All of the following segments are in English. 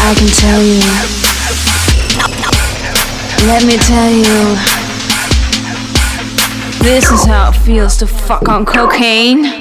I can tell you. Let me tell you. This is how it feels to fuck on cocaine.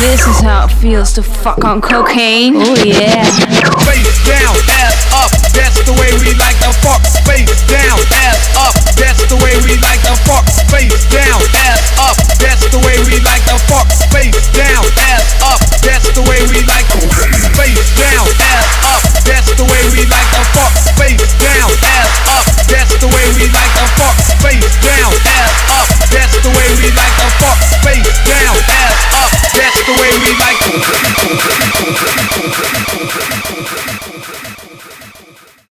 This is how it feels to fuck on cocaine. Oh yeah. Face down, ass up, that's the way we like to fuck. Face down, ass up, that's the way we like to fuck. Face